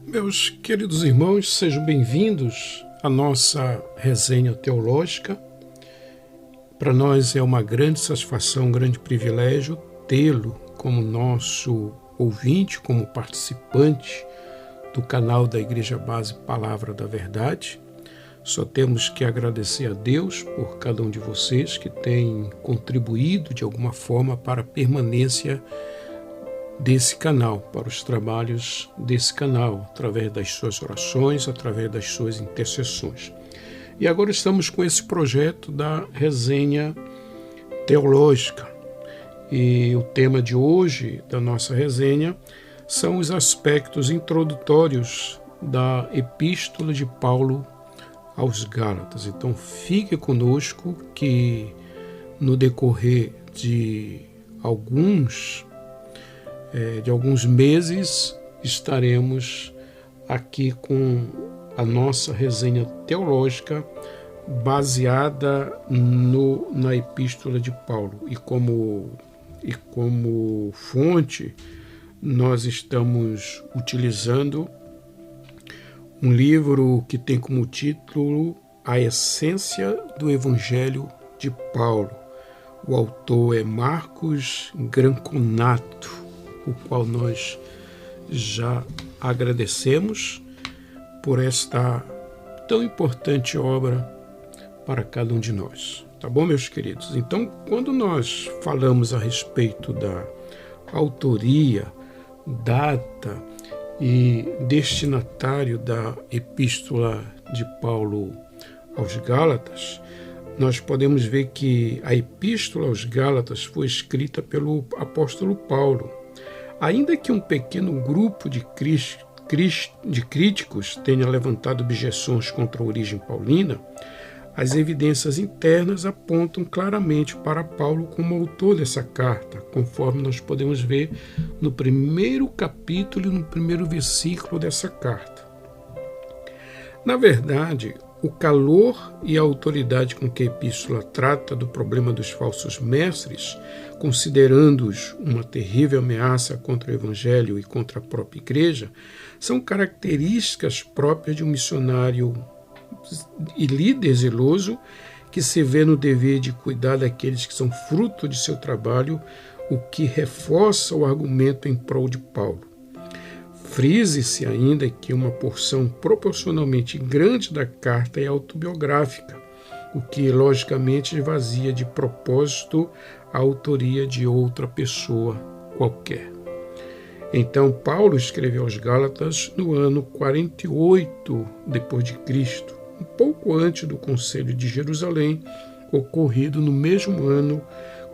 Meus queridos irmãos, sejam bem-vindos à nossa resenha teológica. Para nós é uma grande satisfação, um grande privilégio tê-lo como nosso ouvinte, como participante do canal da Igreja Base Palavra da Verdade. Só temos que agradecer a Deus por cada um de vocês que tem contribuído de alguma forma para a permanência desse canal, para os trabalhos desse canal, através das suas orações, através das suas intercessões. E agora estamos com esse projeto da resenha teológica. E o tema de hoje da nossa resenha são os aspectos introdutórios da Epístola de Paulo aos Gálatas. Então fique conosco que no decorrer de alguns meses estaremos aqui com a nossa resenha teológica baseada na Epístola de Paulo. E como fonte, nós estamos utilizando um livro que tem como título A Essência do Evangelho de Paulo. O autor é Marcos Granconato, o qual nós já agradecemos por esta tão importante obra para cada um de nós. Tá bom, meus queridos? Então, quando nós falamos a respeito da autoria, data e destinatário da Epístola de Paulo aos Gálatas, nós podemos ver que a Epístola aos Gálatas foi escrita pelo apóstolo Paulo. Ainda que um pequeno grupo de críticos tenha levantado objeções contra a origem paulina, as evidências internas apontam claramente para Paulo como autor dessa carta, conforme nós podemos ver no primeiro capítulo e no primeiro versículo dessa carta. Na verdade, o calor e a autoridade com que a epístola trata do problema dos falsos mestres, considerando-os uma terrível ameaça contra o Evangelho e contra a própria Igreja, são características próprias de um missionário e líder zeloso que se vê no dever de cuidar daqueles que são fruto de seu trabalho, o que reforça o argumento em prol de Paulo. Frise-se ainda que uma porção proporcionalmente grande da carta é autobiográfica, o que logicamente esvazia de propósito a autoria de outra pessoa qualquer. Então Paulo escreveu aos Gálatas no ano 48 d.C., um pouco antes do Concílio de Jerusalém, ocorrido no mesmo ano,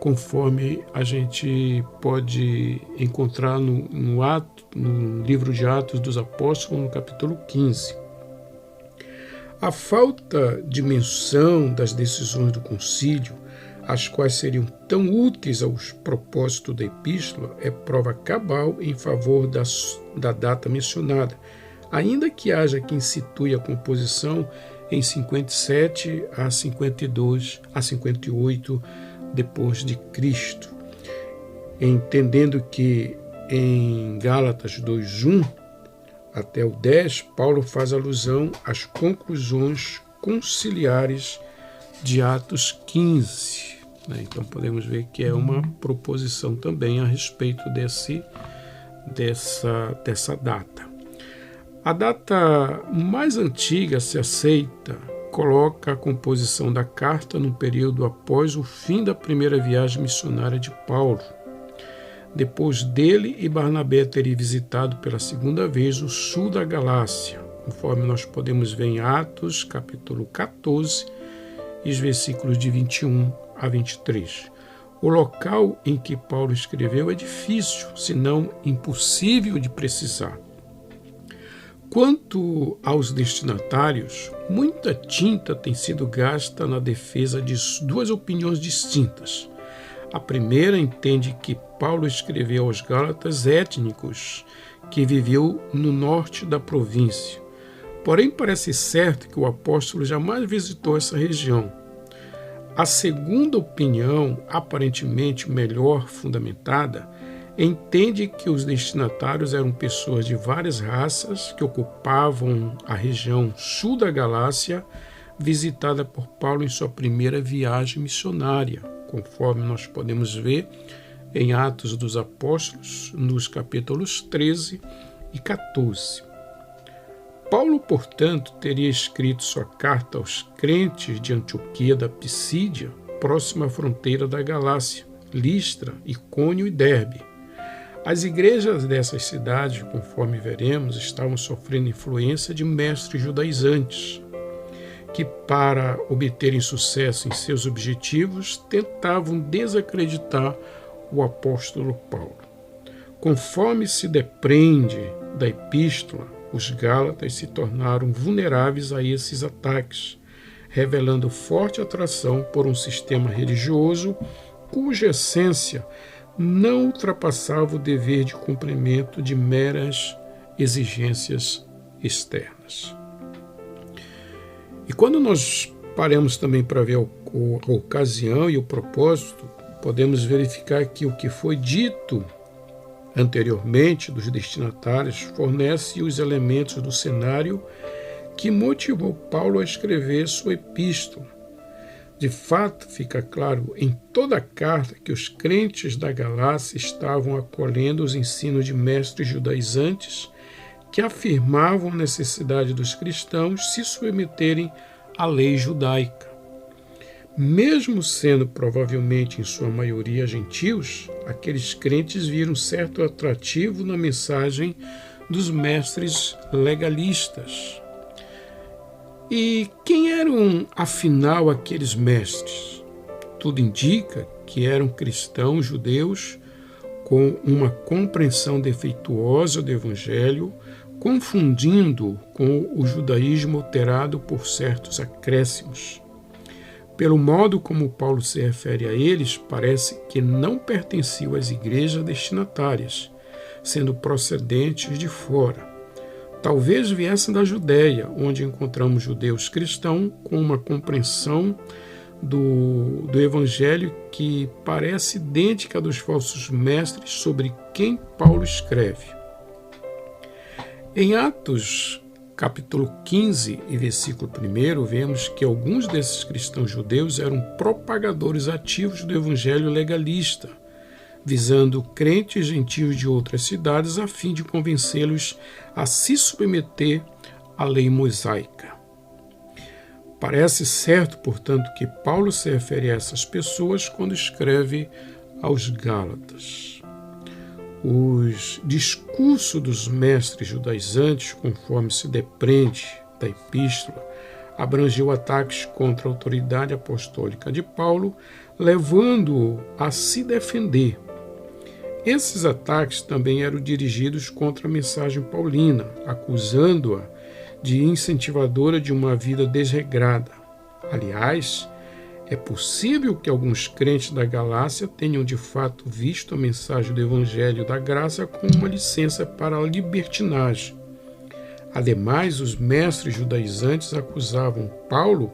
conforme a gente pode encontrar no livro de Atos dos Apóstolos, no capítulo 15. A falta de menção das decisões do concílio, as quais seriam tão úteis aos propósitos da epístola, é prova cabal em favor da data mencionada, ainda que haja quem situe a composição em 57 a 58 depois de Cristo, entendendo que em Gálatas 2:1 até o 10, Paulo faz alusão às conclusões conciliares de Atos 15. Então podemos ver que é uma proposição também a respeito dessa data. A data mais antiga se aceita coloca a composição da carta no período após o fim da primeira viagem missionária de Paulo, depois dele e Barnabé terem visitado pela segunda vez o sul da Galácia, conforme nós podemos ver em Atos, capítulo 14, e os versículos de 21 a 23. O local em que Paulo escreveu é difícil, se não impossível de precisar. Quanto aos destinatários, muita tinta tem sido gasta na defesa de duas opiniões distintas. A primeira entende que Paulo escreveu aos Gálatas étnicos que viveu no norte da província. Porém, parece certo que o apóstolo jamais visitou essa região. A segunda opinião, aparentemente melhor fundamentada, entende que os destinatários eram pessoas de várias raças que ocupavam a região sul da Galácia, visitada por Paulo em sua primeira viagem missionária, conforme nós podemos ver em Atos dos Apóstolos, nos capítulos 13 e 14. Paulo, portanto, teria escrito sua carta aos crentes de Antioquia da Pisídia, próxima à fronteira da Galácia, Listra, Icônio e Derbe. As igrejas dessas cidades, conforme veremos, estavam sofrendo influência de mestres judaizantes, que, para obterem sucesso em seus objetivos, tentavam desacreditar o apóstolo Paulo. Conforme se depreende da epístola, os Gálatas se tornaram vulneráveis a esses ataques, revelando forte atração por um sistema religioso cuja essência não ultrapassava o dever de cumprimento de meras exigências externas. E quando nós paramos também para ver a ocasião e o propósito, podemos verificar que o que foi dito anteriormente dos destinatários fornece os elementos do cenário que motivou Paulo a escrever sua epístola. De fato, fica claro em toda a carta que os crentes da Galácia estavam acolhendo os ensinos de mestres judaizantes que afirmavam a necessidade dos cristãos se submeterem à lei judaica. Mesmo sendo provavelmente em sua maioria gentios, aqueles crentes viram certo atrativo na mensagem dos mestres legalistas. E quem eram, afinal, aqueles mestres? Tudo indica que eram cristãos judeus com uma compreensão defeituosa do Evangelho, confundindo com o judaísmo alterado por certos acréscimos. Pelo modo como Paulo se refere a eles, parece que não pertenciam às igrejas destinatárias, sendo procedentes de fora. Talvez viessem da Judéia, onde encontramos judeus cristãos com uma compreensão do Evangelho que parece idêntica à dos falsos mestres sobre quem Paulo escreve. Em Atos capítulo 15 e versículo 1, vemos que alguns desses cristãos judeus eram propagadores ativos do evangelho legalista, visando crentes gentios de outras cidades a fim de convencê-los a se submeter à lei mosaica. Parece certo, portanto, que Paulo se refere a essas pessoas quando escreve aos Gálatas. Os discursos dos mestres judaizantes, conforme se depreende da epístola, abrangeu ataques contra a autoridade apostólica de Paulo, levando-o a se defender. Esses ataques também eram dirigidos contra a mensagem paulina, acusando-a de incentivadora de uma vida desregrada. Aliás, é possível que alguns crentes da Galácia tenham de fato visto a mensagem do Evangelho da Graça como uma licença para a libertinagem. Ademais, os mestres judaizantes acusavam Paulo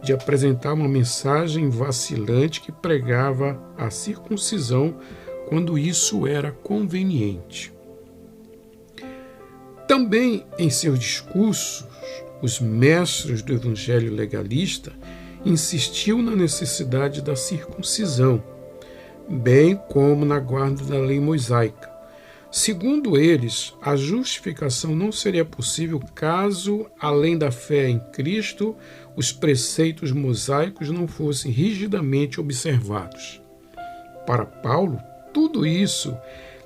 de apresentar uma mensagem vacilante que pregava a circuncisão quando isso era conveniente. Também em seus discursos, os mestres do Evangelho legalista insistiu na necessidade da circuncisão, bem como na guarda da lei mosaica. Segundo eles, a justificação não seria possível caso, além da fé em Cristo, os preceitos mosaicos não fossem rigidamente observados. Para Paulo, tudo isso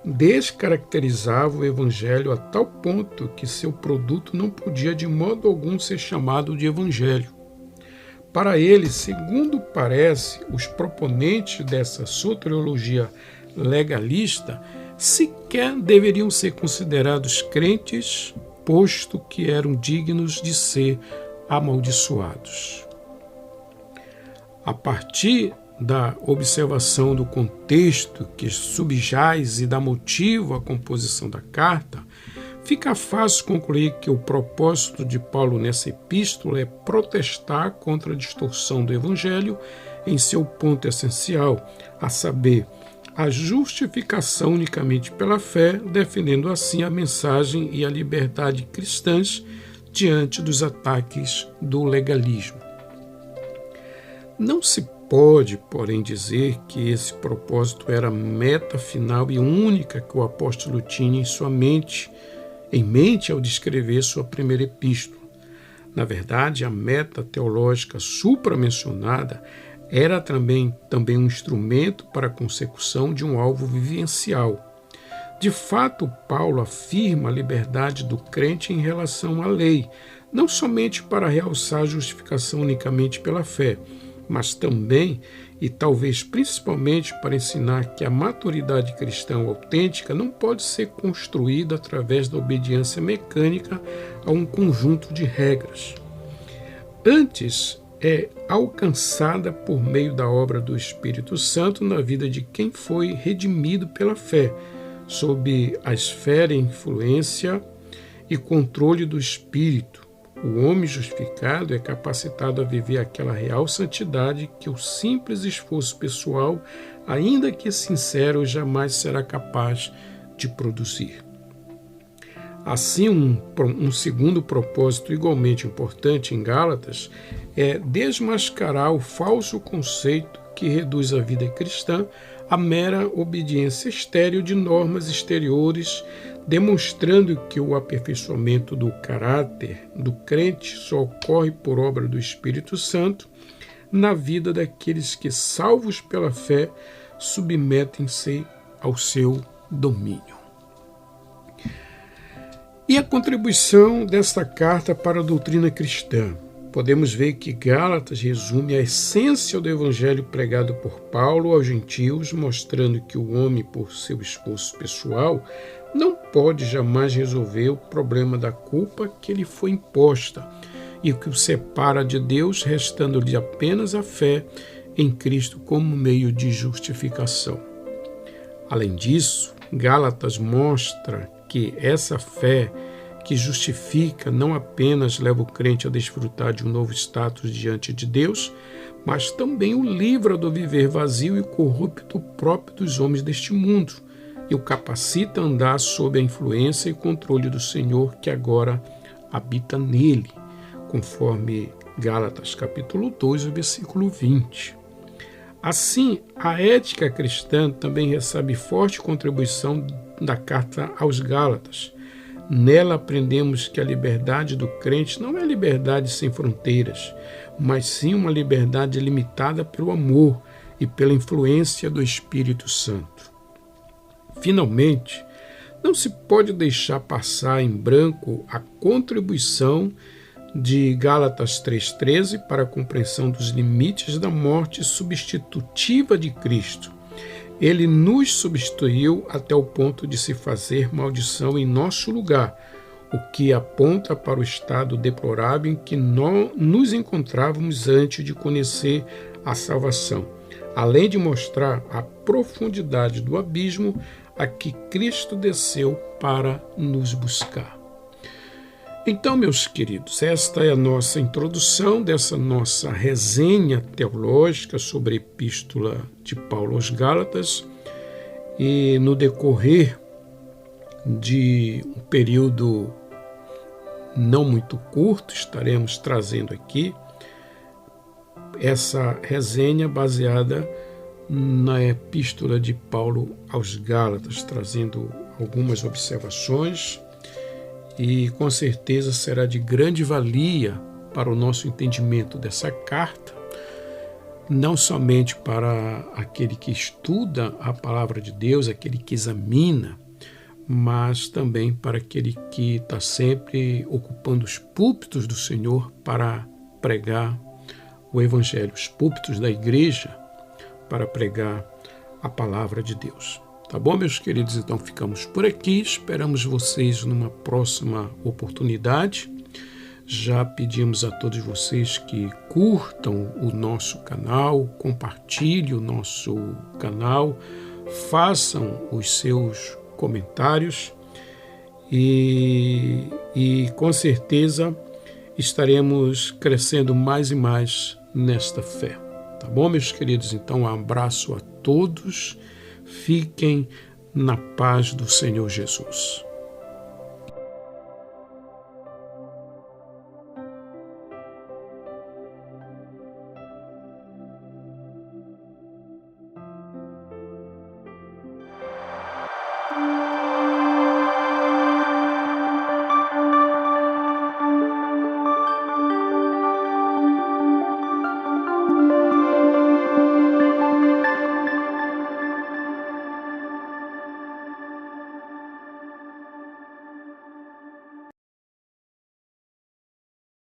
descaracterizava o Evangelho a tal ponto que seu produto não podia de modo algum ser chamado de Evangelho. Para ele, segundo parece, os proponentes dessa soteriologia legalista sequer deveriam ser considerados crentes posto que eram dignos de ser amaldiçoados. A partir da observação do contexto que subjaz e dá motivo à composição da carta, fica fácil concluir que o propósito de Paulo nessa epístola é protestar contra a distorção do Evangelho em seu ponto essencial, a saber, a justificação unicamente pela fé, defendendo assim a mensagem e a liberdade cristãs diante dos ataques do legalismo. Não se pode, porém, dizer que esse propósito era a meta final e única que o apóstolo tinha em mente ao descrever sua primeira epístola. Na verdade, a meta teológica supramencionada era também um instrumento para a consecução de um alvo vivencial. De fato, Paulo afirma a liberdade do crente em relação à lei, não somente para realçar a justificação unicamente pela fé, mas também, e talvez principalmente, para ensinar que a maturidade cristã autêntica não pode ser construída através da obediência mecânica a um conjunto de regras. Antes, é alcançada por meio da obra do Espírito Santo na vida de quem foi redimido pela fé, sob a esfera e influência e controle do Espírito. O homem justificado é capacitado a viver aquela real santidade que o simples esforço pessoal, ainda que sincero, jamais será capaz de produzir. Assim, um segundo propósito igualmente importante em Gálatas é desmascarar o falso conceito que reduz a vida cristã à mera obediência estéril de normas exteriores, demonstrando que o aperfeiçoamento do caráter do crente só ocorre por obra do Espírito Santo na vida daqueles que, salvos pela fé, submetem-se ao seu domínio. E a contribuição desta carta para a doutrina cristã? Podemos ver que Gálatas resume a essência do evangelho pregado por Paulo aos gentios, mostrando que o homem, por seu esforço pessoal, não pode jamais resolver o problema da culpa que lhe foi imposta e o que o separa de Deus, restando-lhe apenas a fé em Cristo como meio de justificação. Além disso, Gálatas mostra que essa fé que justifica não apenas leva o crente a desfrutar de um novo status diante de Deus, mas também o livra do viver vazio e corrupto próprio dos homens deste mundo e o capacita a andar sob a influência e controle do Senhor que agora habita nele, conforme Gálatas capítulo 2, versículo 20. Assim, a ética cristã também recebe forte contribuição da carta aos Gálatas. Nela aprendemos que a liberdade do crente não é liberdade sem fronteiras, mas sim uma liberdade limitada pelo amor e pela influência do Espírito Santo. Finalmente, não se pode deixar passar em branco a contribuição de Gálatas 3,13 para a compreensão dos limites da morte substitutiva de Cristo. Ele nos substituiu até o ponto de se fazer maldição em nosso lugar, o que aponta para o estado deplorável em que nós nos encontrávamos antes de conhecer a salvação, além de mostrar a profundidade do abismo a que Cristo desceu para nos buscar. Então, meus queridos, esta é a nossa introdução dessa nossa resenha teológica sobre a Epístola de Paulo aos Gálatas, e no decorrer de um período não muito curto, estaremos trazendo aqui essa resenha baseada na Epístola de Paulo aos Gálatas, trazendo algumas observações, e com certeza será de grande valia para o nosso entendimento dessa carta, não somente para aquele que estuda a palavra de Deus, aquele que examina, mas também para aquele que está sempre ocupando os púlpitos do Senhor para pregar o Evangelho, os púlpitos da igreja para pregar a palavra de Deus. Tá bom, meus queridos? Então ficamos por aqui. Esperamos vocês numa próxima oportunidade. Já pedimos a todos vocês que curtam o nosso canal, compartilhem o nosso canal, façam os seus comentários e com certeza estaremos crescendo mais e mais nesta fé. Tá bom, meus queridos? Então, um abraço a todos. Fiquem na paz do Senhor Jesus.